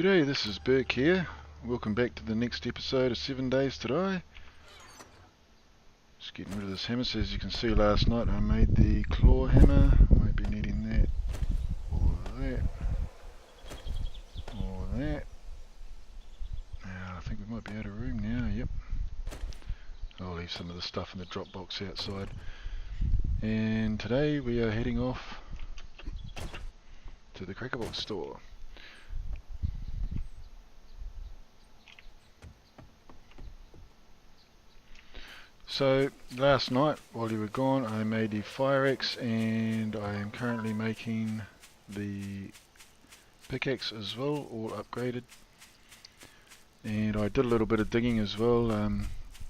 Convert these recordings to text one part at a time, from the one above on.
G'day, this is Burke here. Welcome back to the next episode of 7 Days to Die. Just getting rid of this hammer. So as you can see, last night I made the claw hammer. I won't be needing that, or that, or that. Now I think we might be out of room now, yep. I'll leave some of the stuff in the drop box outside. And today we are heading off to the Crackerbox store. So last night while you were gone I made the fire axe, and I am currently making the pickaxe as well, all upgraded. And I did a little bit of digging as well.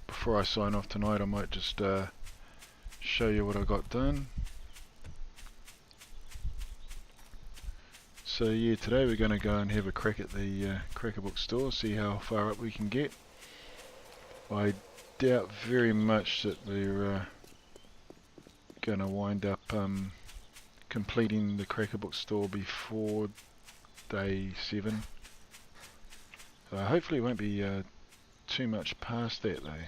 Before I sign off tonight I might just show you what I got done. So yeah, today we're going to go and have a crack at the Crackerbox store, see how far up we can get. I doubt very much that we're going to wind up completing the Crackerbox store before day 7. Hopefully it won't be too much past that though,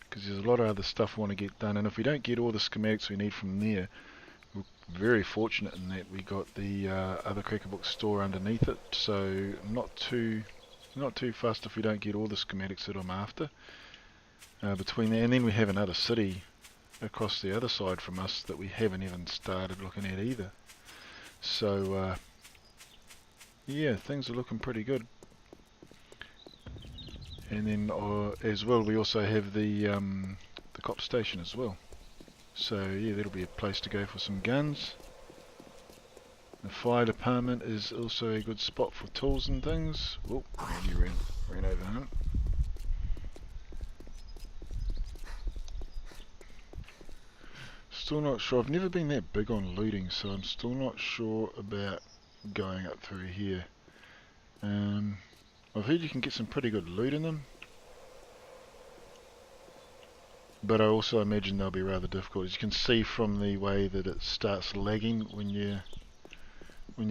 because there's a lot of other stuff I want to get done, and if we don't get all the schematics we need from there, we're very fortunate in that we got the other Crackerbox store underneath it, so not too fussed if we don't get all the schematics that I'm after. Between there, and then we have another city across the other side from us that we haven't even started looking at either. So yeah, things are looking pretty good. And then as well, we also have the cop station as well. So yeah, that'll be a place to go for some guns. The fire department is also a good spot for tools and things. Oh, you ran over him. Still not sure. I've never been that big on looting, so I'm still not sure about going up through here. I've heard you can get some pretty good loot in them, but I also imagine they'll be rather difficult. As you can see from the way that it starts lagging when you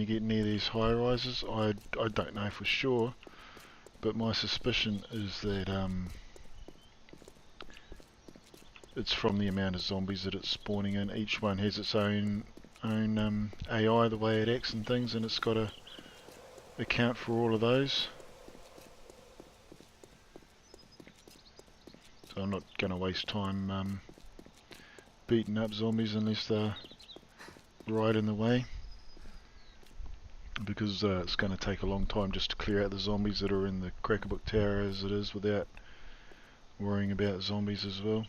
get near these high rises. I don't know for sure, but my suspicion is that it's from the amount of zombies that it's spawning in. Each one has its own AI, the way it acts and things, and it's got to account for all of those. So I'm not going to waste time beating up zombies unless they're right in the way, because it's going to take a long time just to clear out the zombies that are in the Crackerbox Tower as it is, without worrying about zombies as well.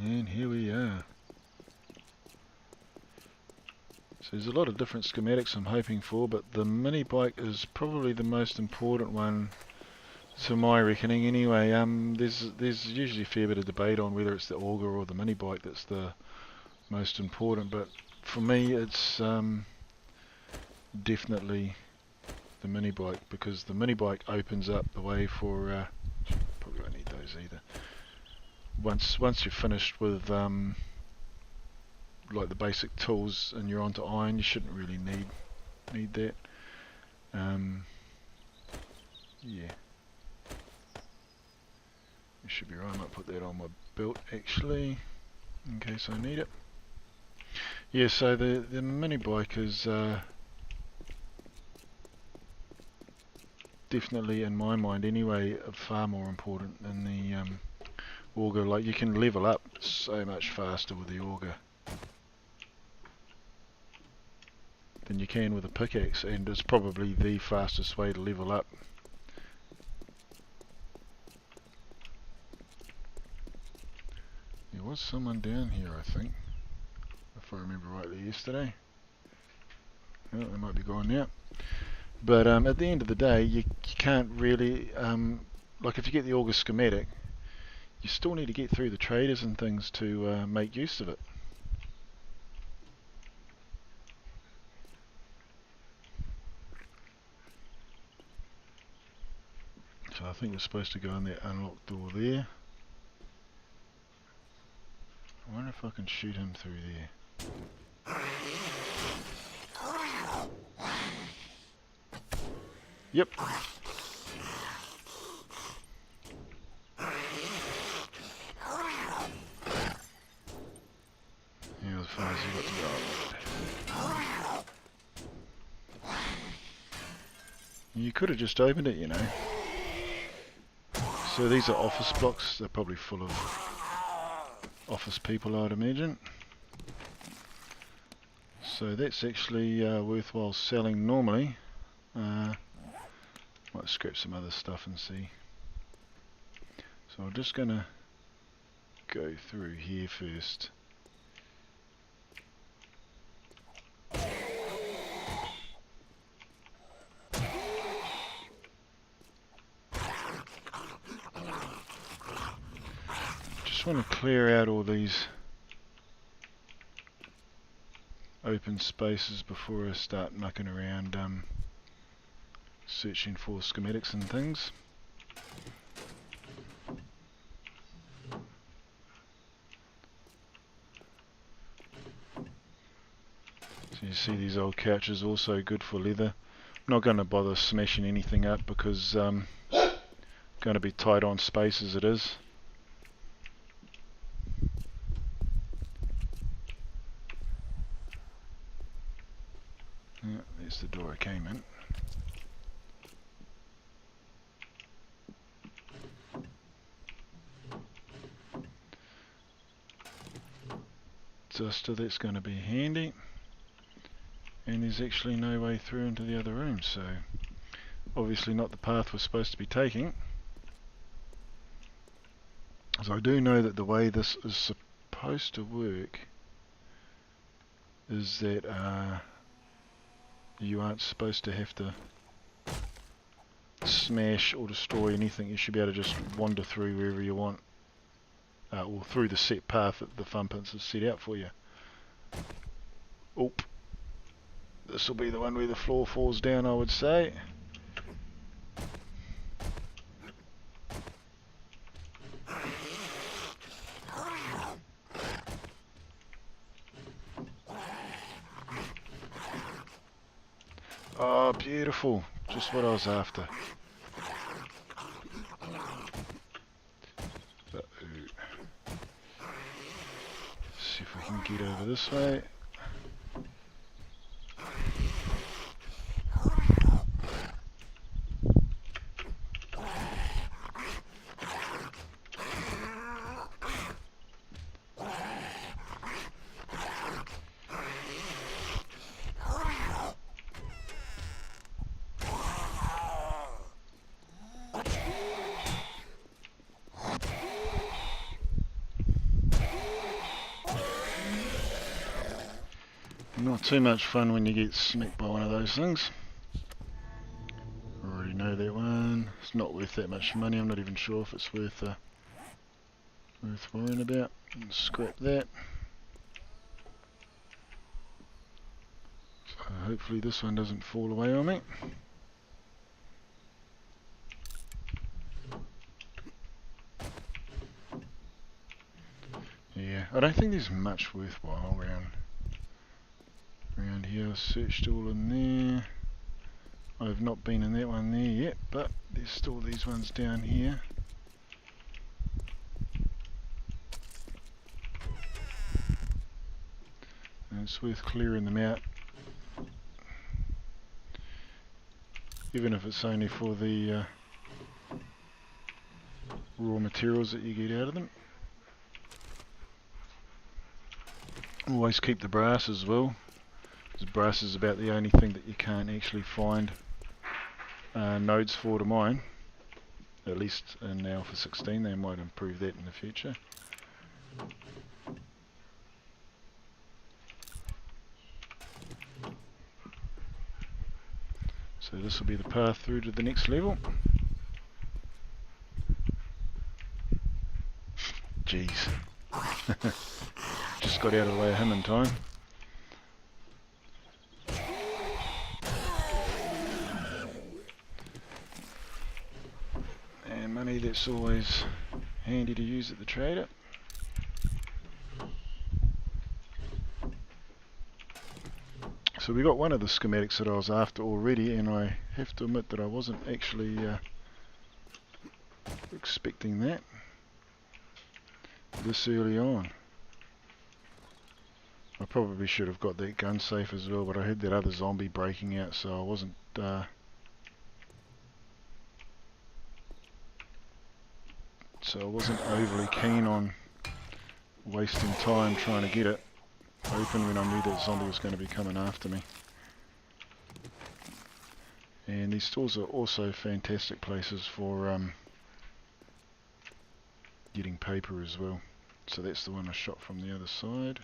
And here we are. So there's a lot of different schematics I'm hoping for, but the mini bike is probably the most important one to my reckoning anyway. There's usually a fair bit of debate on whether it's the auger or the mini bike that's the most important, but for me it's definitely the mini bike, because the mini bike opens up the way for probably won't need those either. Once you're finished with like the basic tools and you're onto iron, you shouldn't really need that. Yeah, it should be right. I might put that on my belt actually, in case I need it. Yeah, so the mini bike is definitely, in my mind anyway, far more important than the auger. Like, you can level up so much faster with the auger than you can with a pickaxe, and it's probably the fastest way to level up. There was someone down here, I think, if I remember rightly, yesterday. Oh, they might be gone now. But at the end of the day, you can't really, like if you get the auger schematic, you still need to get through the traders and things to make use of it. I think we're supposed to go in that unlocked door there. I wonder if I can shoot him through there. Yep. Yeah, as far as you got to go. You could have just opened it, you know. So these are office blocks. They're probably full of office people, I'd imagine. So that's actually worthwhile selling normally. Might scrap some other stuff and see. So I'm just gonna go through here first. Just want to clear out all these open spaces before I start mucking around searching for schematics and things. So you see these old couches also good for leather. I'm not going to bother smashing anything up because going to be tight on space as it is. There's the door I came in. So that's going to be handy. And there's actually no way through into the other room, so obviously not the path we're supposed to be taking. So I do know that the way this is supposed to work is that you aren't supposed to have to smash or destroy anything. You should be able to just wander through wherever you want, or through the set path that the thumbprints has set out for you. Oop. This will be the one where the floor falls down, I would say. Oh, beautiful. Just what I was after. See if we can get over this way. Not too much fun when you get smacked by one of those things. Already know that one. It's not worth that much money. I'm not even sure if it's worth worrying about. Scrap that. So hopefully this one doesn't fall away on me. Yeah, I don't think there's much worthwhile around here. I've searched all in there. I've not been in that one there yet, but there's still these ones down here. And it's worth clearing them out, even if it's only for the raw materials that you get out of them. Always keep the brass as well, because brass is about the only thing that you can't actually find nodes for to mine. At least in Alpha 16, they might improve that in the future. So this will be the path through to the next level. Jeez. Just got out of the way of him in time. money that's always handy to use at the trader. So we got one of the schematics that I was after already, and I have to admit that I wasn't actually expecting that this early on. I probably should have got that gun safe as well, but I had that other zombie breaking out, so I wasn't overly keen on wasting time trying to get it open when I knew that zombie was going to be coming after me. And these stores are also fantastic places for getting paper as well. So that's the one I shot from the other side.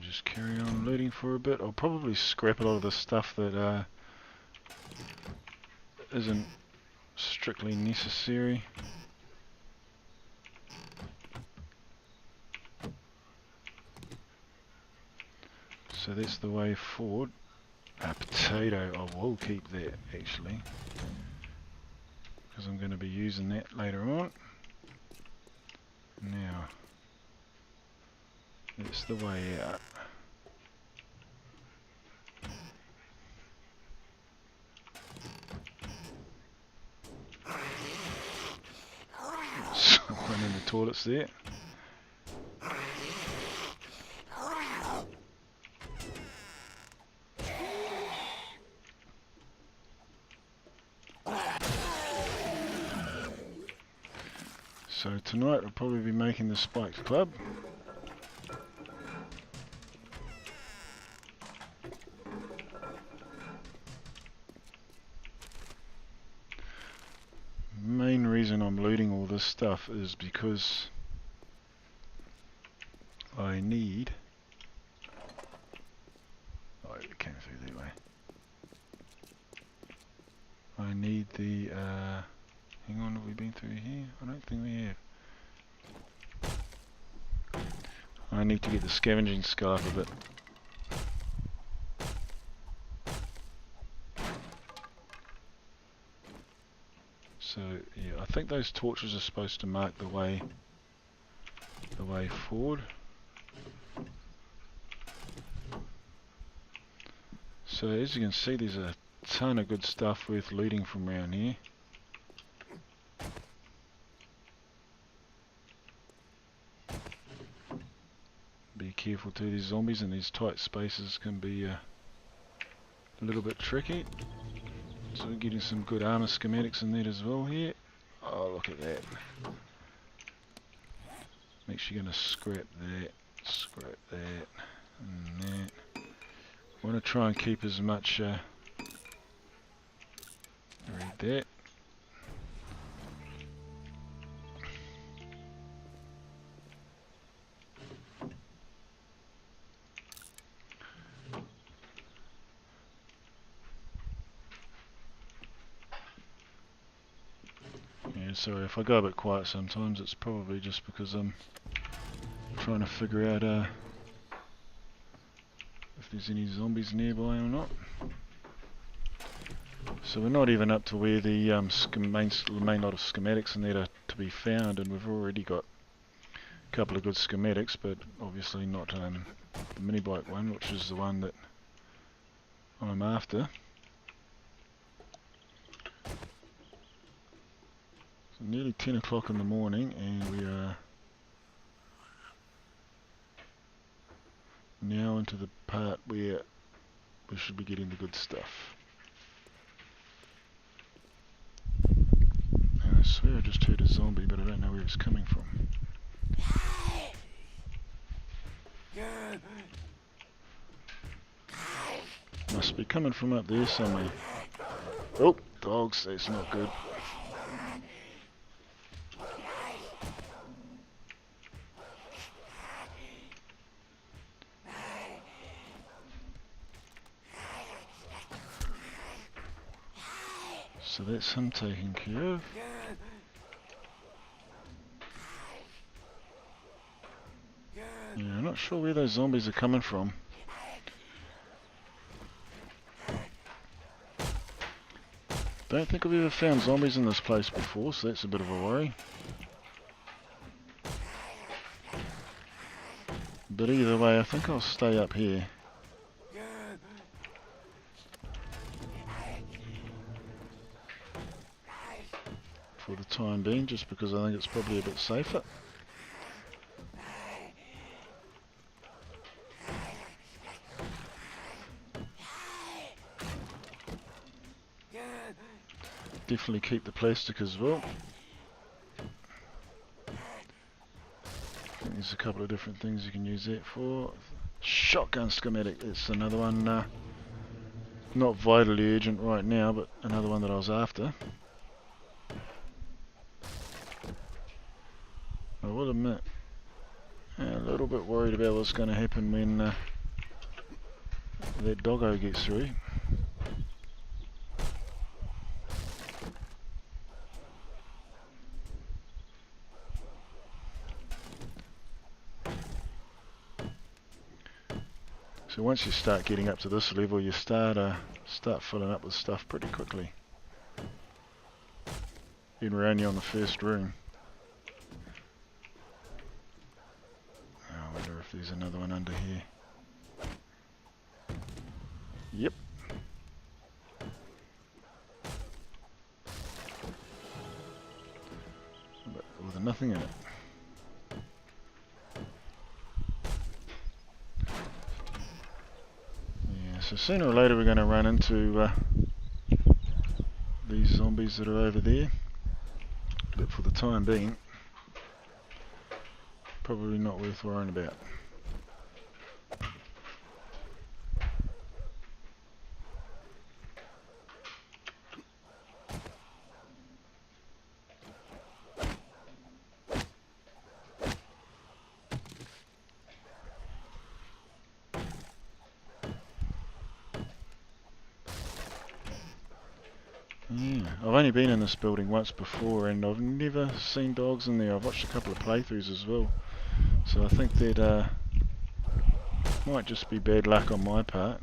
Just carry on looting for a bit. I'll probably scrap a lot of the stuff that isn't strictly necessary. So that's the way forward. A potato, I will keep that actually, because I'm going to be using that later on. Now, that's the way out. Someone in the toilets there. So tonight I'll probably be making the spiked club. Main reason I'm looting all this stuff is because I need... Oh, it came through that way. I need the... hang on, have we been through here? I don't think we have. I need to get the scavenging skill up a bit. So yeah, I think those torches are supposed to mark the way forward. So as you can see, there's a ton of good stuff worth looting from around here. Be careful too, these zombies in these tight spaces can be a little bit tricky. So we're getting some good armor schematics in that as well here. Oh, look at that. Make sure you're going to scrap that, and that. I want to try and keep as much, read that. Yeah, sorry if I go a bit quiet sometimes, it's probably just because I'm trying to figure out if there's any zombies nearby or not. So we're not even up to where the main lot of schematics in there are to be found, and we've already got a couple of good schematics, but obviously not the mini bike one, which is the one that I'm after. So nearly 10 o'clock in the morning, and we are now into the part where we should be getting the good stuff. And I swear I just heard a zombie, but I don't know where it's coming from. Must be coming from up there somewhere. Oh, dogs, that's not good. So that's him taken care of. Yeah, I'm not sure where those zombies are coming from. Don't think I've ever found zombies in this place before, so that's a bit of a worry. But either way, I think I'll stay up here. For the time being, just because I think it's probably a bit safer. Definitely keep the plastic as well. I think there's a couple of different things you can use that for. Shotgun schematic, that's another one, not vitally urgent right now, but another one that I was after. I will admit, a little bit worried about what's going to happen when that doggo gets through. So once you start getting up to this level, you start filling up with stuff pretty quickly. Even we're only on the first room. I wonder if there's another one under here. Yep. But with nothing in it. So sooner or later we're going to run into these zombies that are over there, but for the time being, probably not worth worrying about. Yeah, I've only been in this building once before and I've never seen dogs in there. I've watched a couple of playthroughs as well, so I think that might just be bad luck on my part.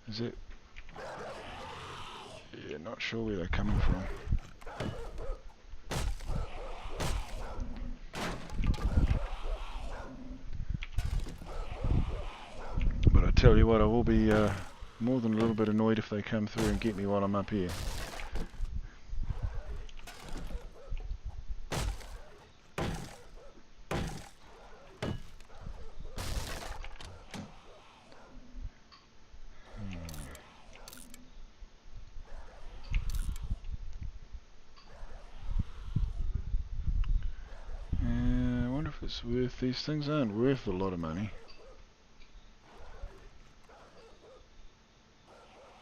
Is it? Yeah, not sure where they're coming from. But I tell you what, I will be more than a little bit annoyed if they come through and get me while I'm up here. I wonder if it's worth, these things aren't worth a lot of money.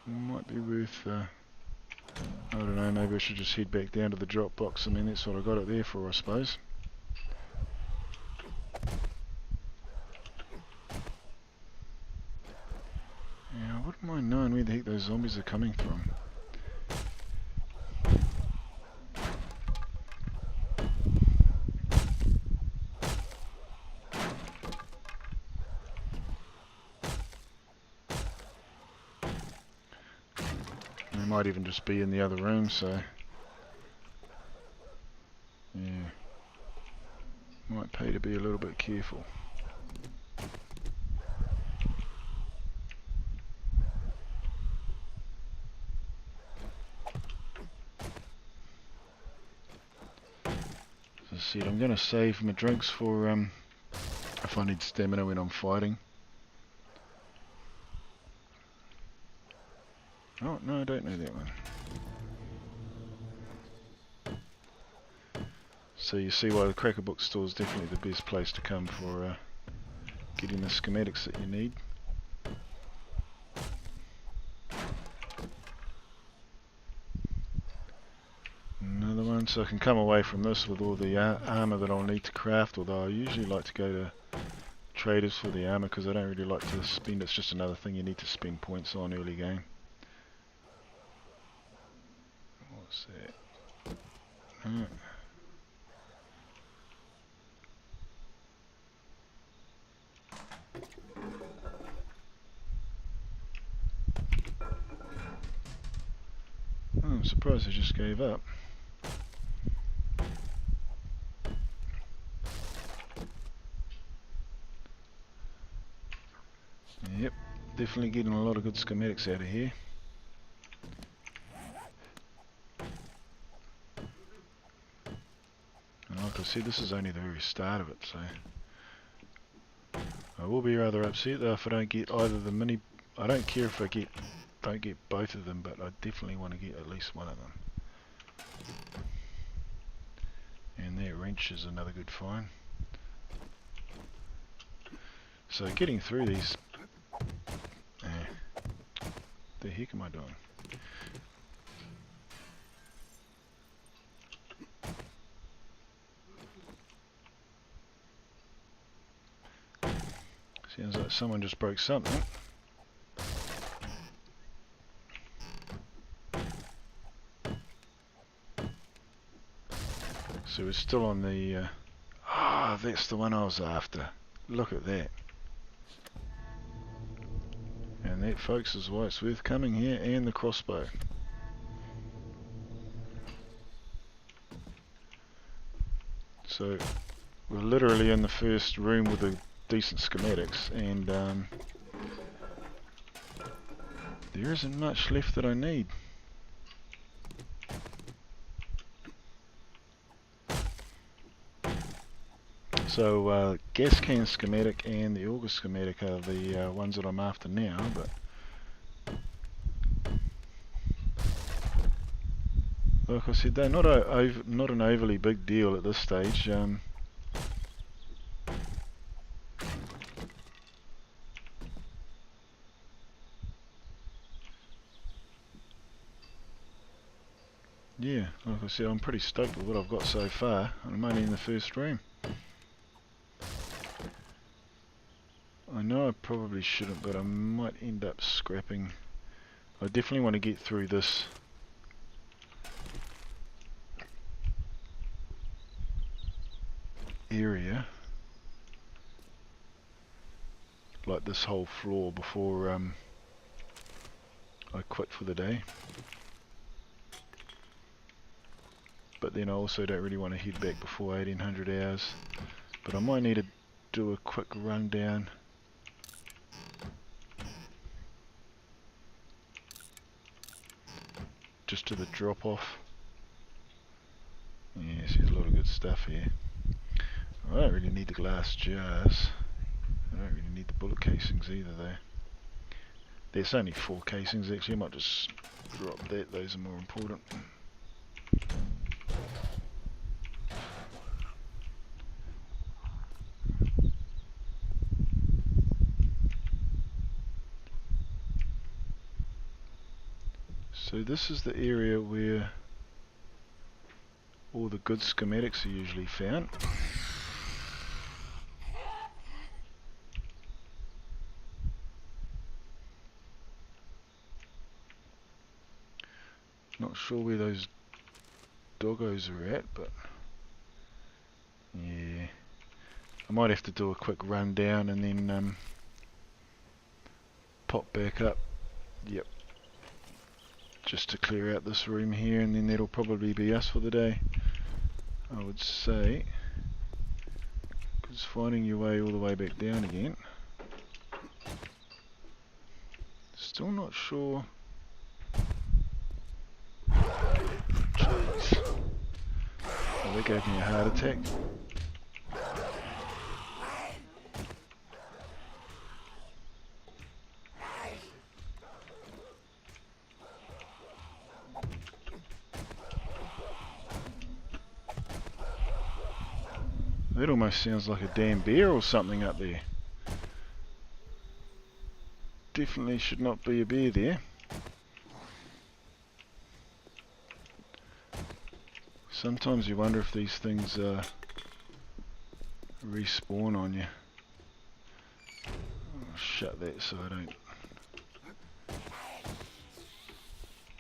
Might be worth, I don't know, maybe I should just head back down to the drop box. I mean, that's what I got it there for, I suppose. Yeah, I wouldn't mind knowing where the heck those zombies are coming from. They might even just be in the other room, so yeah, might pay to be a little bit careful. As I said, I'm going to save my drinks for if I need stamina when I'm fighting. Oh, no, I don't know that one. So you see why the Cracker Book store is definitely the best place to come for getting the schematics that you need. Another one, so I can come away from this with all the armour that I'll need to craft, although I usually like to go to traders for the armor because I don't really like to spend. It's just another thing you need to spend points on early game. What's that? Oh, I'm surprised I just gave up. Yep, definitely getting a lot of good schematics out of here. And like I said, this is only the very start of it, so I will be rather upset though if I don't get either the mini. I don't care if I don't get both of them, but I definitely want to get at least one of them. And that wrench is another good find. So getting through these, the heck am I doing? Sounds like someone just broke something. So we're still on the, that's the one I was after. Look at that. And that, folks, is why it's worth coming here, and the crossbow. So we're literally in the first room with the decent schematics, and there isn't much left that I need. So gas can schematic and the auger schematic are the ones that I'm after now, but like I said, they're not an overly big deal at this stage. Yeah, like I said, I'm pretty stoked with what I've got so far, and I'm only in the first room. I know I probably shouldn't, but I might end up scrapping. I definitely want to get through this area, like this whole floor, before I quit for the day. But then I also don't really want to head back before 1800 hours. But I might need to do a quick rundown. Just to the drop off. Yes, there's a lot of good stuff here. I don't really need the glass jars. I don't really need the bullet casings either though. There's only 4 casings actually, I might just drop that, those are more important. So this is the area where all the good schematics are usually found. Not sure where those doggos are at, but yeah, I might have to do a quick rundown and then pop back up. Yep. Just to clear out this room here, and then that'll probably be us for the day, I would say, because finding your way all the way back down again, still not sure. Jeez, oh, that gave me a heart attack. That almost sounds like a damn bear or something up there. Definitely should not be a bear there. Sometimes you wonder if these things respawn on you. shut that so I don't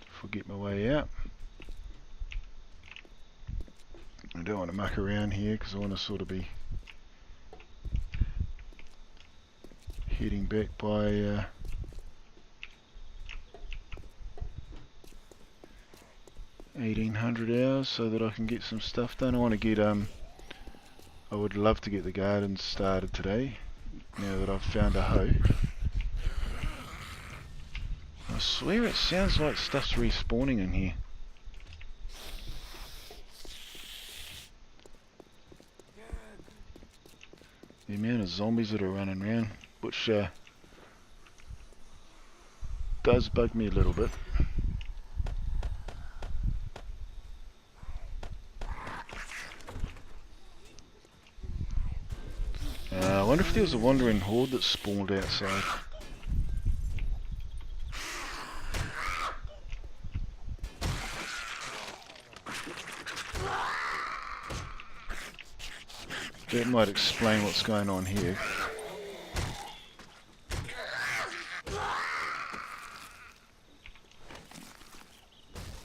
forget my way out. I don't want to muck around here because I want to sort of be heading back by 1800 hours so that I can get some stuff done. I want to get I would love to get the garden started today now that I've found a hoe. I swear it sounds like stuff's respawning in here. The amount of zombies that are running around, which does bug me a little bit. I wonder if there was a wandering horde that spawned outside. That might explain what's going on here.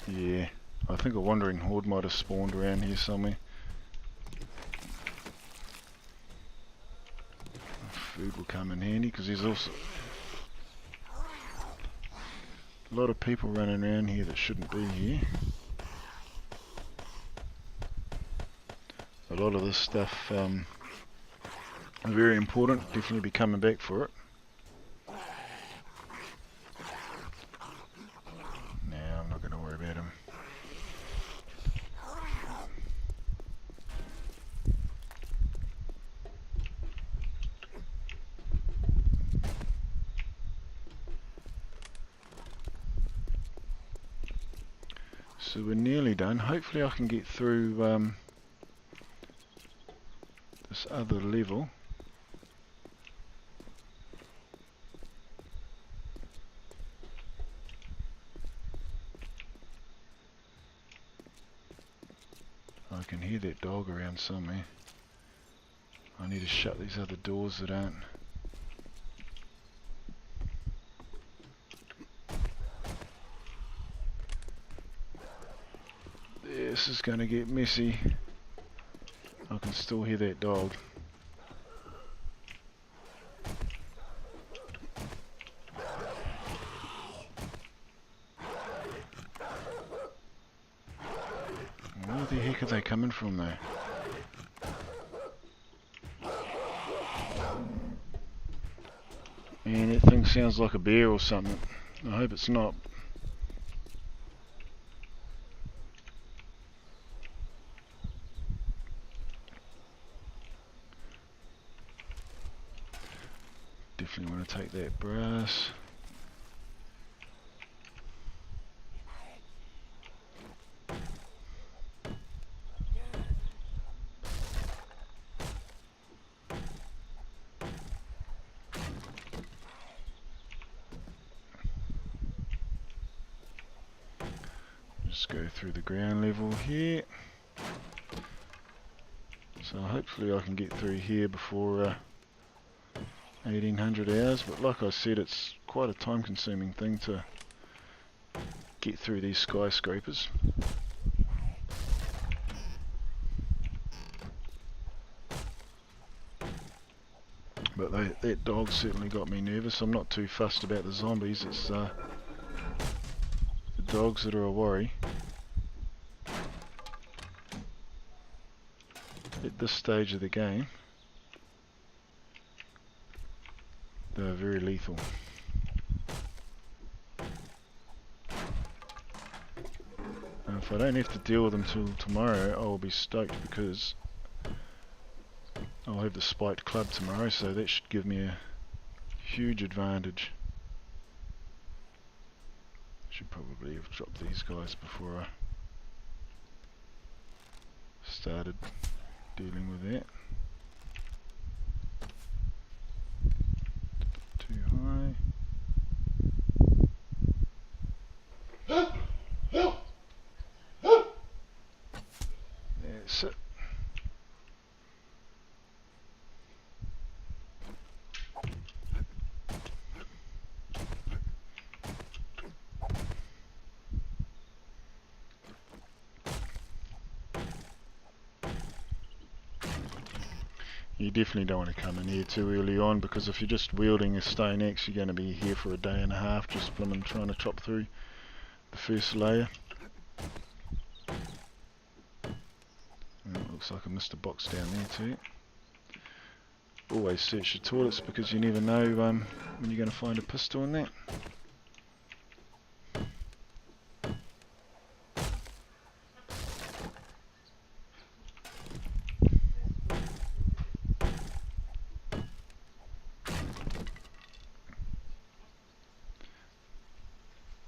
Yeah, I think a wandering horde might have spawned around here somewhere. Food will come in handy because there's also a lot of people running around here that shouldn't be here. A lot of this stuff very important, definitely be coming back for it. Now I'm not going to worry about him. So we're nearly done. Hopefully I can get through this other level. I can hear that dog around somewhere. I need to shut these other doors that aren't. This is going to get messy. I can still hear that dog. Where the heck are they coming from though? Man, that thing sounds like a bear or something. I hope it's not. Definitely want to take that brass. Just go through the ground level here. So hopefully I can get through here before 1800 hours, but like I said, it's quite a time consuming thing to get through these skyscrapers. But that dog certainly got me nervous. I'm not too fussed about the zombies, it's the dogs that are a worry. At this stage of the game, they're very lethal. And if I don't have to deal with them till tomorrow, I'll be stoked because I'll have the spiked club tomorrow, so that should give me a huge advantage. Should probably have dropped these guys before I started dealing with that. Too high. That's it. You definitely don't want to come in here too early on, because if you're just wielding a stone axe, you're going to be here for a day and a half just blooming trying to chop through the first layer. And it looks like I missed a box down there too. Always search your toilets, because you never know when you're going to find a pistol in that.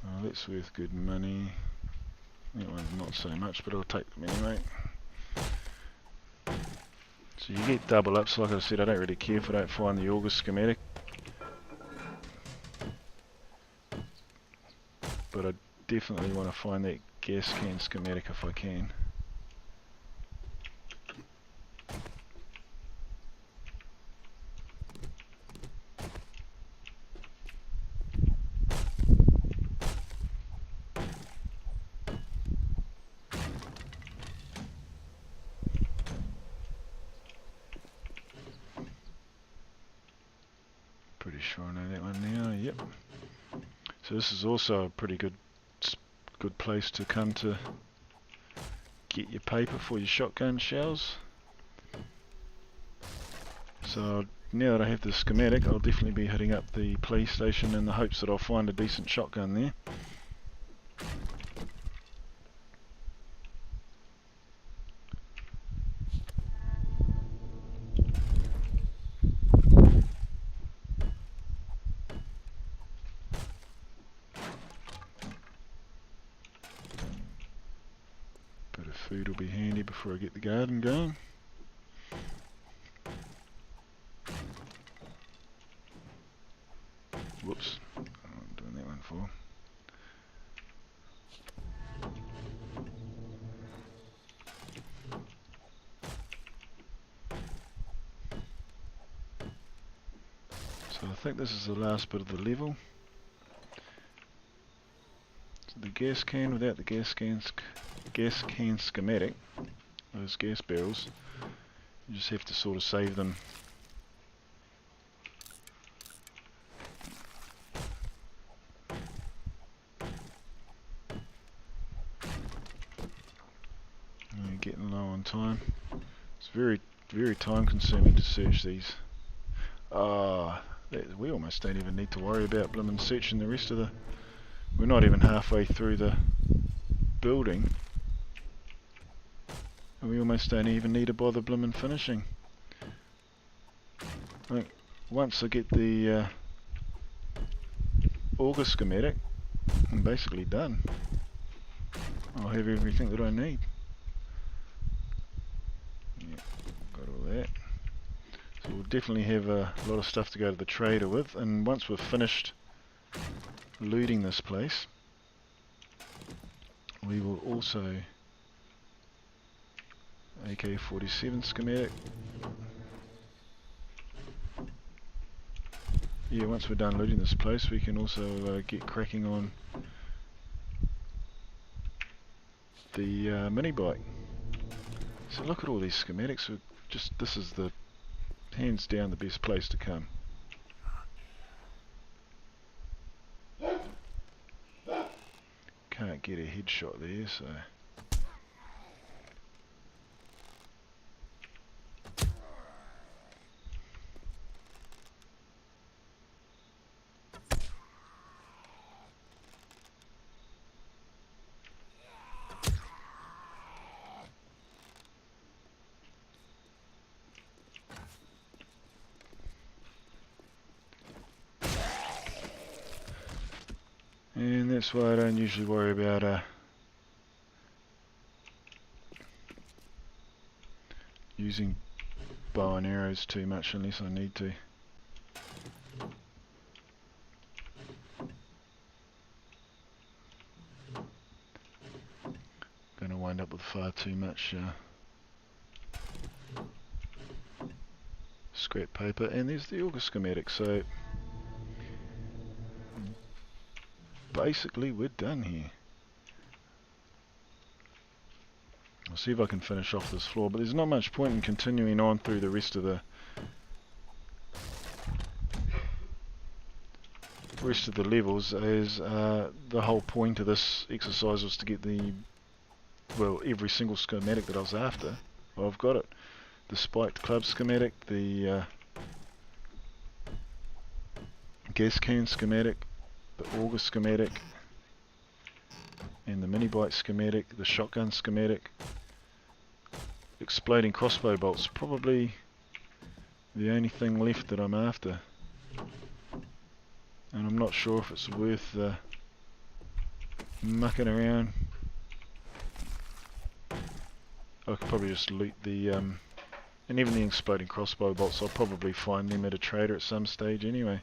Oh, that's worth good money. That one's not so much, but I'll take them anyway. So you get double ups. Like I said, I don't really care if I don't find the auger schematic, but I definitely want to find that gas can schematic if I can. Pretty sure I know that one now. Yep. So this is also a pretty good place to come to get your paper for your shotgun shells. So now that I have the schematic, I'll definitely be hitting up the police station in the hopes that I'll find a decent shotgun there. Bit of food will be handy before I get the garden going. Whoops, I'm doing that one for. So I think this is the last bit of the level. So the gas can, without the gas can schematic, those gas barrels, you just have to sort of save them. You're getting low on time. It's very, very time consuming to search these. We almost don't even need to worry about blooming searching the rest of the... We're not even halfway through the building, and we almost don't even need to bother blooming finishing. Like, once I get the auger schematic, I'm basically done. I'll have everything that I need. Yeah, got all that. So we'll definitely have a lot of stuff to go to the trader with, and once we've finished looting this place, we will also AK-47 schematic. Yeah, once we're done looting this place, we can also get cracking on the mini bike. So look at all these schematics. This is the hands down the best place to come. Can't get a headshot there, so and that's why I don't usually worry about using bow and arrows too much unless I need to. Gonna wind up with far too much scrap paper, and there's the auger schematic, so basically we're done here. I'll see if I can finish off this floor, but there's not much point in continuing on through the rest of the rest of the levels, as the whole point of this exercise was to get the, well, every single schematic that I was after. Well, I've got it. The spiked club schematic, the gas can schematic, the auger schematic, and the mini bike schematic, the shotgun schematic. Exploding crossbow bolts, probably the only thing left that I'm after. And I'm not sure if it's worth mucking around. I could probably just loot the and even the exploding crossbow bolts, I'll probably find them at a trader at some stage anyway.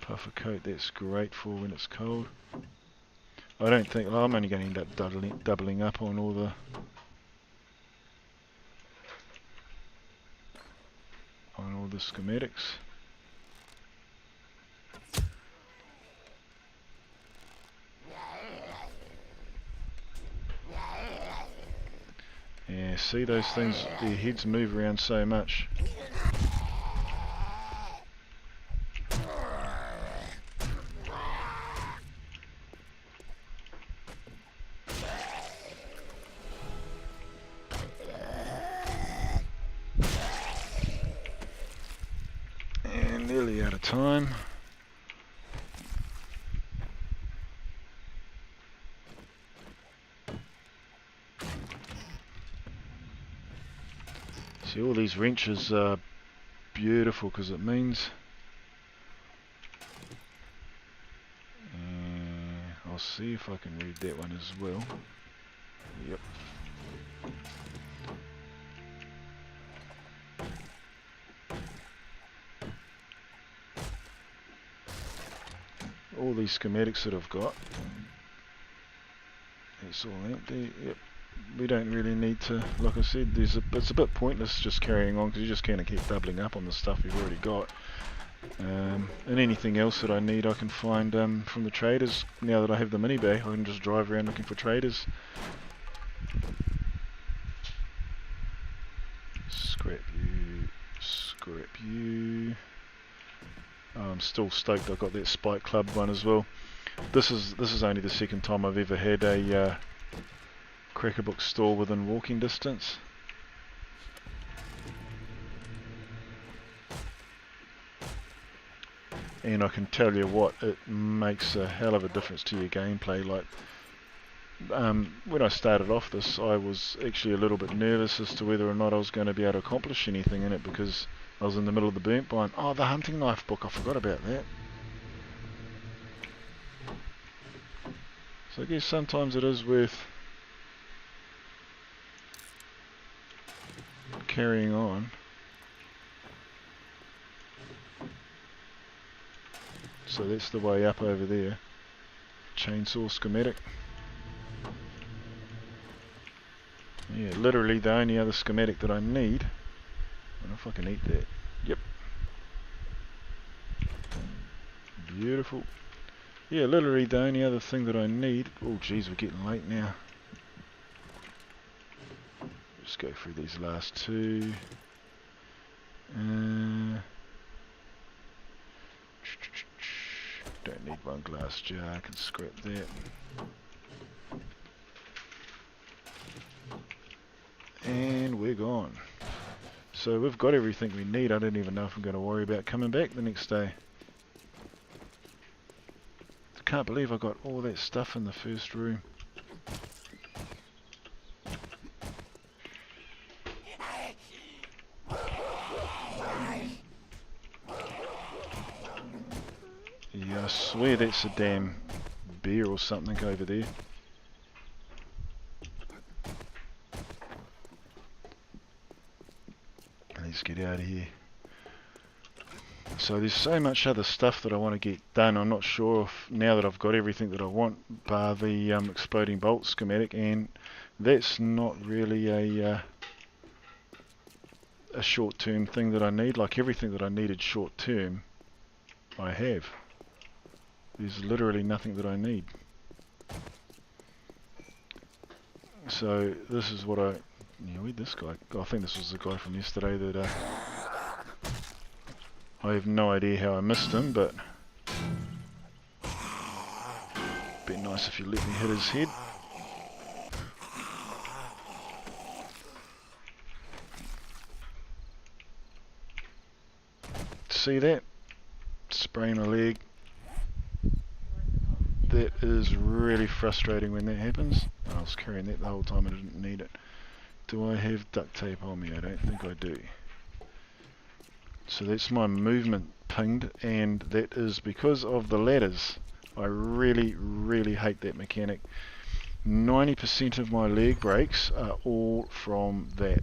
Puffer coat, that's great for when it's cold. I don't think, well, I'm only going to end up doubling up on all the schematics. Yeah, see those things, their heads move around so much. And nearly out of time. See, all these wrenches are beautiful because it means I'll see if I can read that one as well. Yep. All these schematics that I've got, it's all empty. Yep. We don't really need to, like I said, it's a bit pointless just carrying on because you just kind of keep doubling up on the stuff you've already got. And anything else that I need I can find from the traders. Now that I have the mini bay, I can just drive around looking for traders. Scrap you, scrap you. I'm still stoked I've got that Spike Club one as well. This is only the second time I've ever had a Cracker Book store within walking distance. And I can tell you what, it makes a hell of a difference to your gameplay. Like, when I started off this, I was actually a little bit nervous as to whether or not I was going to be able to accomplish anything in it because I was in the middle of the burnt biome. Oh, the hunting knife book, I forgot about that. So I guess sometimes it is worth carrying on. So that's the way up over there. Chainsaw schematic. Yeah, literally the only other schematic that I need. I don't know if I can eat that. Yep. Beautiful. Yeah, literally the only other thing that I need. Oh geez, we're getting late now. Just go through these last two. Don't need one glass jar, I can scrap that. And we're gone. So we've got everything we need. I don't even know if I'm going to worry about coming back the next day. I can't believe I got all that stuff in the first room. Yeah, I swear that's a damn bear or something over there. Let's get out of here. So there's so much other stuff that I want to get done. I'm not sure if now that I've got everything that I want, bar the exploding bolt schematic, and that's not really a short-term thing that I need. Like everything that I needed short-term, I have. There's literally nothing that I need. So this is what where'd this guy? I think this was the guy from yesterday that I have no idea how I missed him, but be nice if you let me hit his head. See that? Spraying my leg. That is really frustrating when that happens. I was carrying that the whole time and I didn't need it. Do I have duct tape on me? I don't think I do. So that's my movement pinged, and that is because of the ladders. I really hate that mechanic. 90% of my leg breaks are all from that.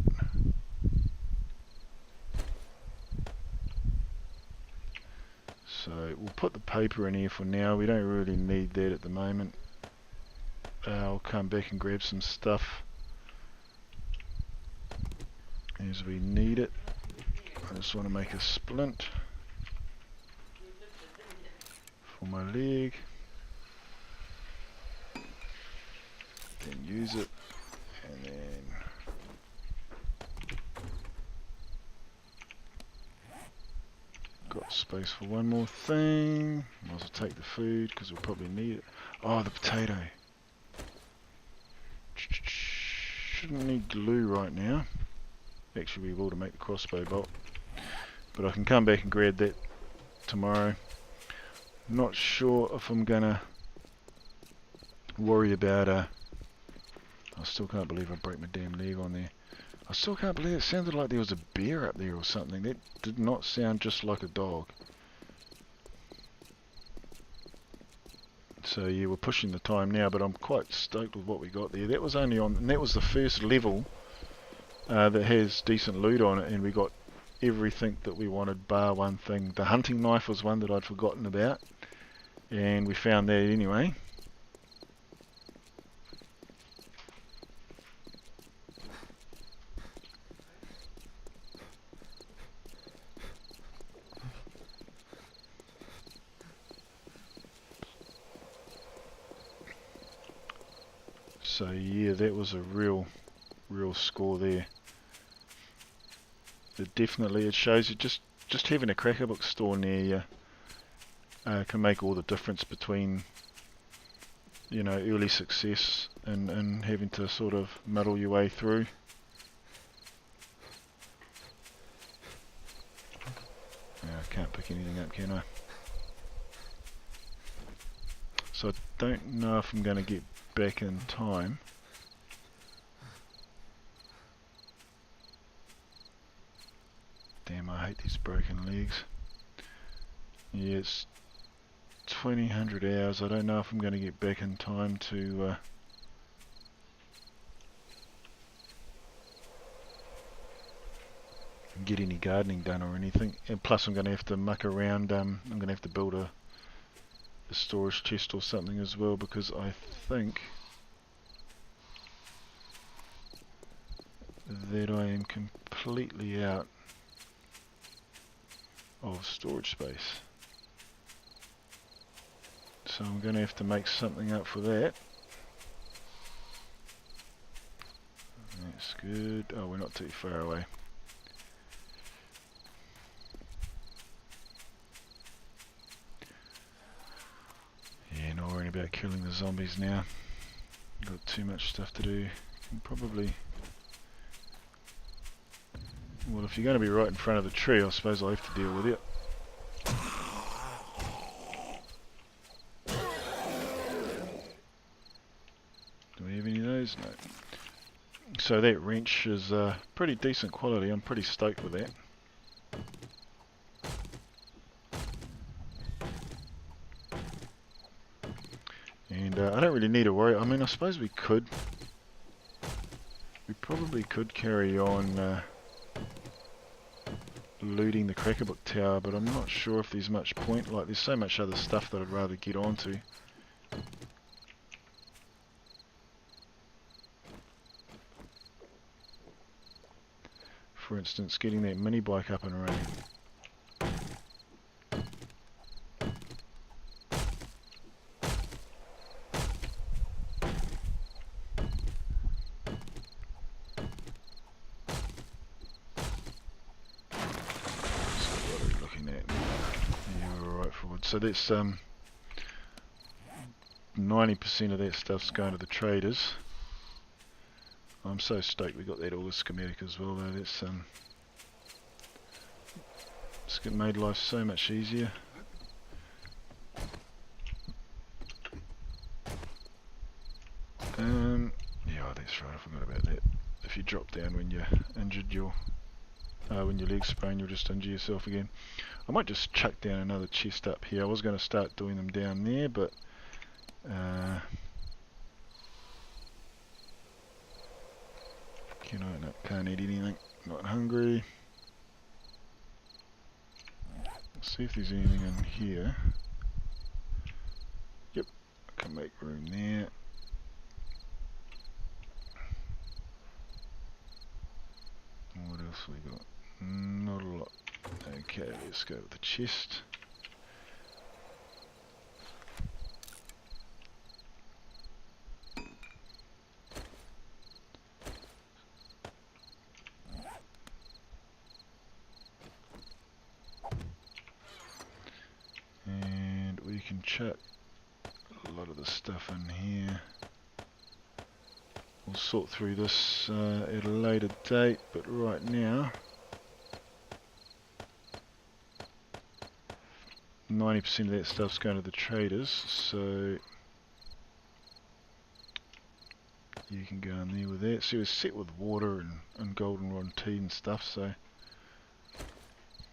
So we'll put the paper in here for now. We don't really need that at the moment. I'll come back and grab some stuff as we need it. I just want to make a splint for my leg, then use it, and then got space for one more thing. Might as well take the food because we'll probably need it. Oh, the potato. Shouldn't need glue right now. Actually we will to make the crossbow bolt, but I can come back and grab that tomorrow. Not sure if I'm gonna worry about I still can't believe I broke my damn leg on there. I still can't believe it sounded like there was a bear up there or something. That did not sound just like a dog. So yeah, we're pushing the time now, but I'm quite stoked with what we got there. That was only on, and that was the first level that has decent loot on it, and we got everything that we wanted bar one thing. The hunting knife was one that I'd forgotten about, and we found that anyway. So yeah, that was a real score there. It shows you just having a cracker book store near you can make all the difference between, you know, early success and having to sort of muddle your way through. I can't pick anything up, can I? So I don't know if I'm going to get back in time. Damn, I hate these broken legs. Yeah, it's 2000 hours. I don't know if I'm going to get back in time to get any gardening done or anything. And plus I'm going to have to muck around. I'm going to have to build a storage chest or something as well, because I think that I am completely out of storage space. So I'm going to have to make something up for that. That's good. Oh, we're not too far away. Yeah, not worrying about killing the zombies now. Got too much stuff to do. Can probably... Well, if you're going to be right in front of the tree, I suppose I'll have to deal with it. Do we have any of those? No. So that wrench is pretty decent quality. I'm pretty stoked with that. And I don't really need to worry. I mean, I suppose we could. We probably could carry on looting the Crackerbook Tower, but I'm not sure if there's much point. Like, there's so much other stuff that I'd rather get onto. For instance, getting that mini bike up and running. So what are we looking at? wood. So that's 90% of that stuff's going to the traders. I'm so stoked we got that all schematic as well though. That's it's made life so much easier. Yeah, that's right, I forgot about that. If you drop down when you're injured, when your leg's sprained, you'll just injure yourself again. I might just chuck down another chest up here. I was going to start doing them down there, but can I? No, can't eat anything. Not hungry. Let's see if there's anything in here. Yep, I can make room there. What else we got? Not a lot. Okay, let's go with the chest. And we can chuck a lot of the stuff in here. We'll sort through this at a later date, but right now 90% of that stuff's going to the traders, so you can go in there with that. So it was set with water and goldenrod tea and stuff, so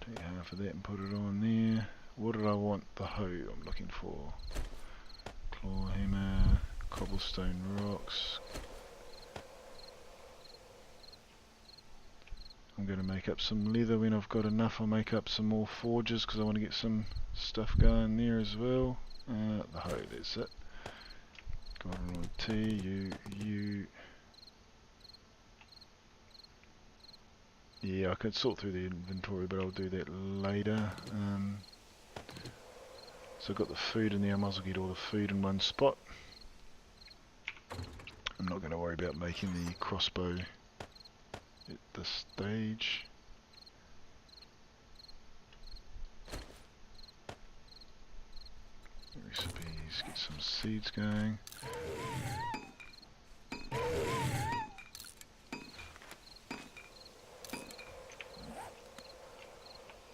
take half of that and put it on there. What did I want? The hoe I'm looking for. Claw hammer, cobblestone rocks. I'm going to make up some leather when I've got enough. I'll make up some more forges because I want to get some stuff going there as well. The hoe, that's it. Goldenrod tea, you. Yeah, I could sort through the inventory, but I'll do that later. So I've got the food in there. I might as well get all the food in one spot. I'm not going to worry about making the crossbow at this stage. Recipes, get some seeds going.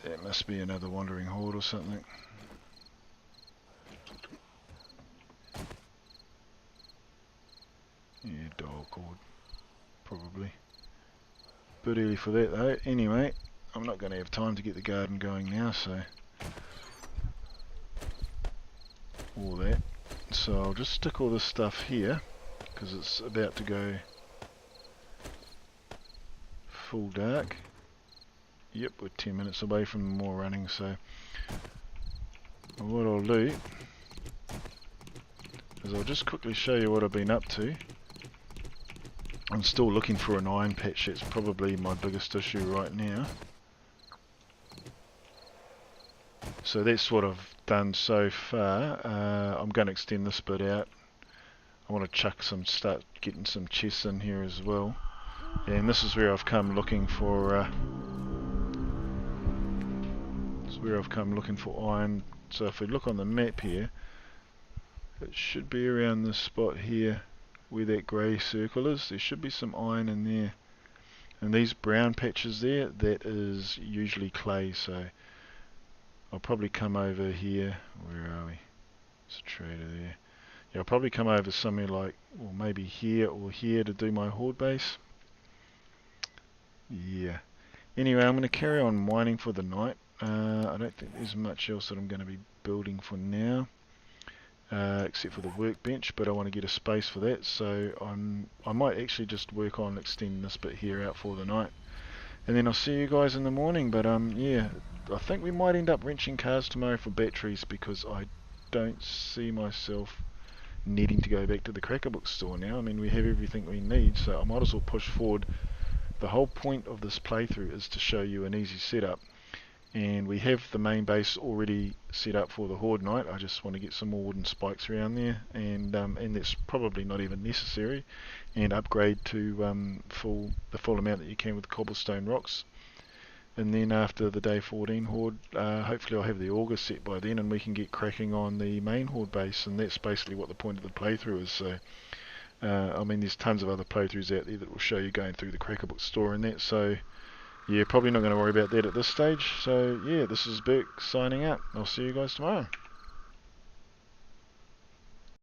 That must be another wandering horde or something. Yeah, dog horde, probably. Bit early for that though. Anyway, I'm not going to have time to get the garden going now, so all that. So I'll just stick all this stuff here because it's about to go full dark. Yep, we're 10 minutes away from more running, so what I'll do is I'll just quickly show you what I've been up to. I'm still looking for an iron patch. That's probably my biggest issue right now. So that's what I've done so far. I'm going to extend this bit out. I want to start getting some chests in here as well. And this is where I've come looking for iron. So if we look on the map here, it should be around this spot here where that grey circle is. There should be some iron in there. And these brown patches there, that is usually clay, so I'll probably come over here. Where are we? There's a trader there. Yeah, I'll probably come over somewhere like, well, maybe here or here to do my horde base. Yeah. Anyway, I'm going to carry on mining for the night. I don't think there's much else that I'm going to be building for now, except for the workbench, but I want to get a space for that, so I might actually just work on extending this bit here out for the night, and then I'll see you guys in the morning. But yeah, I think we might end up wrenching cars tomorrow for batteries because I don't see myself needing to go back to the Cracker Book store now. I mean, we have everything we need, so I might as well push forward. The whole point of this playthrough is to show you an easy setup, and we have the main base already set up for the horde night. I just want to get some more wooden spikes around there, and that's probably not even necessary, and upgrade to the full amount that you can with cobblestone rocks. and then after the day 14 horde, hopefully I'll have the auger set by then, and we can get cracking on the main horde base, and that's basically what the point of the playthrough is. So I mean, there's tons of other playthroughs out there that will show you going through the Crackerbook store and that, so yeah, probably not going to worry about that at this stage. So yeah, this is Burke signing out. I'll see you guys tomorrow.